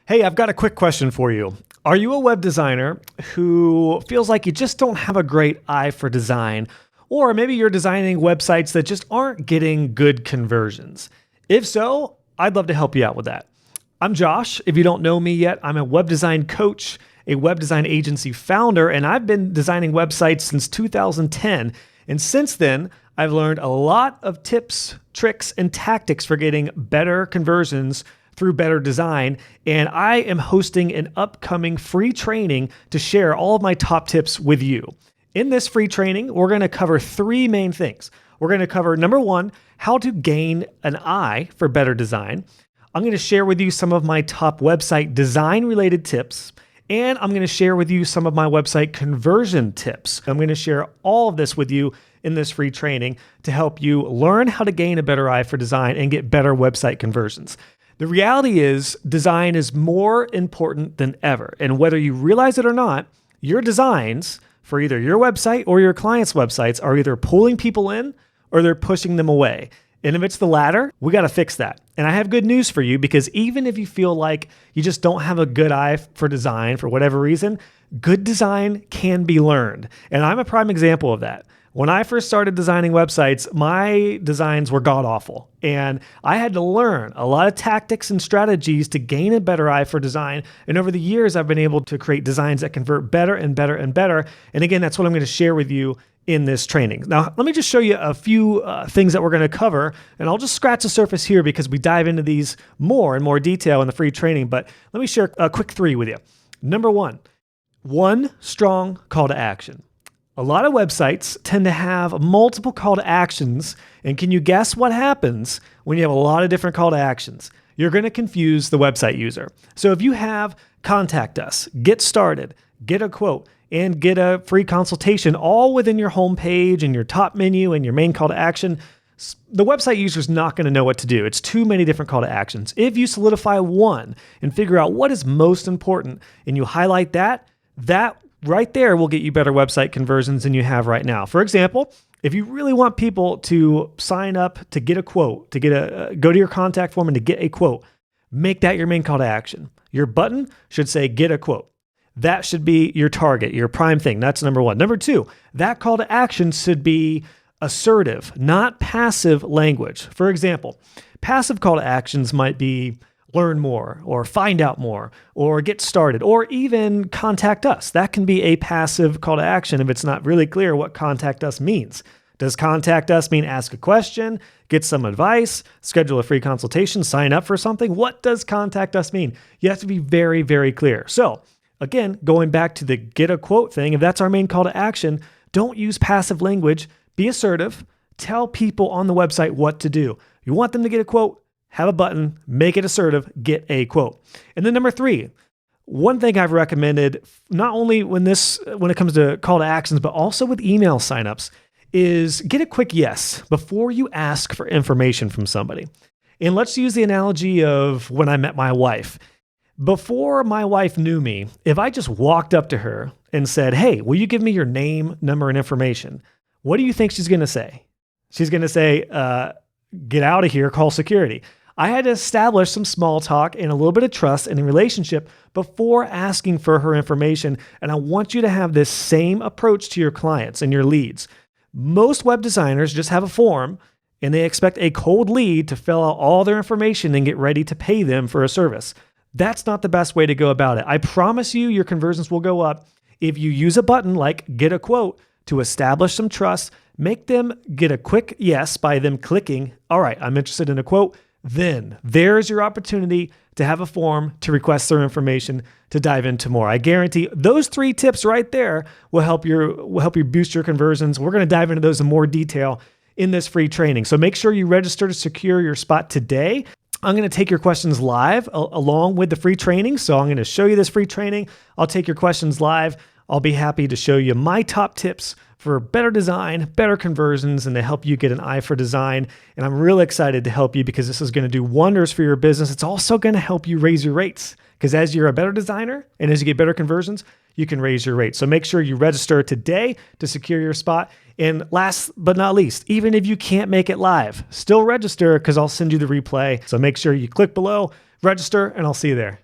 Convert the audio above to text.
Hey, I've got a quick question for you. Are you a web designer who feels like you just don't have a great eye for design? Or maybe you're designing websites that just aren't getting good conversions? If so, I'd love to help you out with that. I'm Josh. If you don't know me yet, I'm a web design coach, a web design agency founder, and I've been designing websites since 2010. And since then, I've learned a lot of tips, tricks, and tactics for getting better conversions through better design. And I am hosting an upcoming free training to share all of my top tips with you. In this free training, we're going to cover three main things. We're going to cover, number one, how to gain an eye for better design. I'm going to share with you some of my top website design related tips. And I'm going to share with you some of my website conversion tips. I'm going to share all of this with you in this free training to help you learn how to gain a better eye for design and get better website conversions. The reality is design is more important than ever. And whether you realize it or not, your designs for either your website or your client's websites are either pulling people in or they're pushing them away. And if it's the latter, we got to fix that. And I have good news for you, because even if you feel like you just don't have a good eye for design for whatever reason, good design can be learned. And I'm a prime example of that. When I first started designing websites, my designs were god-awful. And I had to learn a lot of tactics and strategies to gain a better eye for design. And over the years, I've been able to create designs that convert better and better and better. And again, that's what I'm going to share with you in this training. Now, let me just show you a few things that we're going to cover. And I'll just scratch the surface here because we dive into these more in more detail in the free training. But let me share a quick three with you. Number one strong call to action. A lot of websites tend to have multiple call to actions. And can you guess what happens when you have a lot of different call to actions? You're going to confuse the website user. So if you have contact us, get started, get a quote, and get a free consultation all within your homepage and your top menu and your main call to action, the website user is not going to know what to do. It's too many different call to actions. If you solidify one and figure out what is most important and you highlight that right there will get you better website conversions than you have right now. For example, if you really want people to sign up to get a quote, to get go to your contact form and to get a quote, make that your main call to action. Your button should say get a quote. That should be your target, your prime thing. That's number one. Number two, that call to action should be assertive, not passive language. For example, passive call to actions might be learn more or find out more or get started or even contact us. That can be a passive call to action if it's not really clear what contact us means. Does contact us mean ask a question, get some advice, schedule a free consultation, sign up for something? What does contact us mean? You have to be very, very clear. So again, going back to the get a quote thing, if that's our main call to action, don't use passive language. Be assertive. Tell people on the website what to do. You want them to get a quote? Have a button, make it assertive, get a quote. And then number three, one thing I've recommended, not only when it comes to call to actions, but also with email signups, is get a quick yes before you ask for information from somebody. And let's use the analogy of when I met my wife. Before my wife knew me, if I just walked up to her and said, hey, will you give me your name, number, and information? What do you think she's going to say? She's going to say, get out of here, call security. I had to establish some small talk and a little bit of trust in a relationship before asking for her information. And I want you to have this same approach to your clients and your leads. Most web designers just have a form and they expect a cold lead to fill out all their information and get ready to pay them for a service. That's not the best way to go about it. I promise you your conversions will go up if you use a button like get a quote to establish some trust. Make them get a quick yes by them clicking, all right, I'm interested in a quote. Then there's your opportunity to have a form to request their information to dive into more. I guarantee those three tips right there will help you boost your conversions. We're going to dive into those in more detail in this free training. So make sure you register to secure your spot today. I'm going to take your questions live along with the free training. So I'm going to show you this free training. I'll take your questions live. I'll be happy to show you my top tips for better design, better conversions, and to help you get an eye for design. And I'm really excited to help you because this is going to do wonders for your business. It's also going to help you raise your rates because as you're a better designer and as you get better conversions, you can raise your rates. So make sure you register today to secure your spot. And last but not least, even if you can't make it live, still register because I'll send you the replay. So make sure you click below, register, and I'll see you there.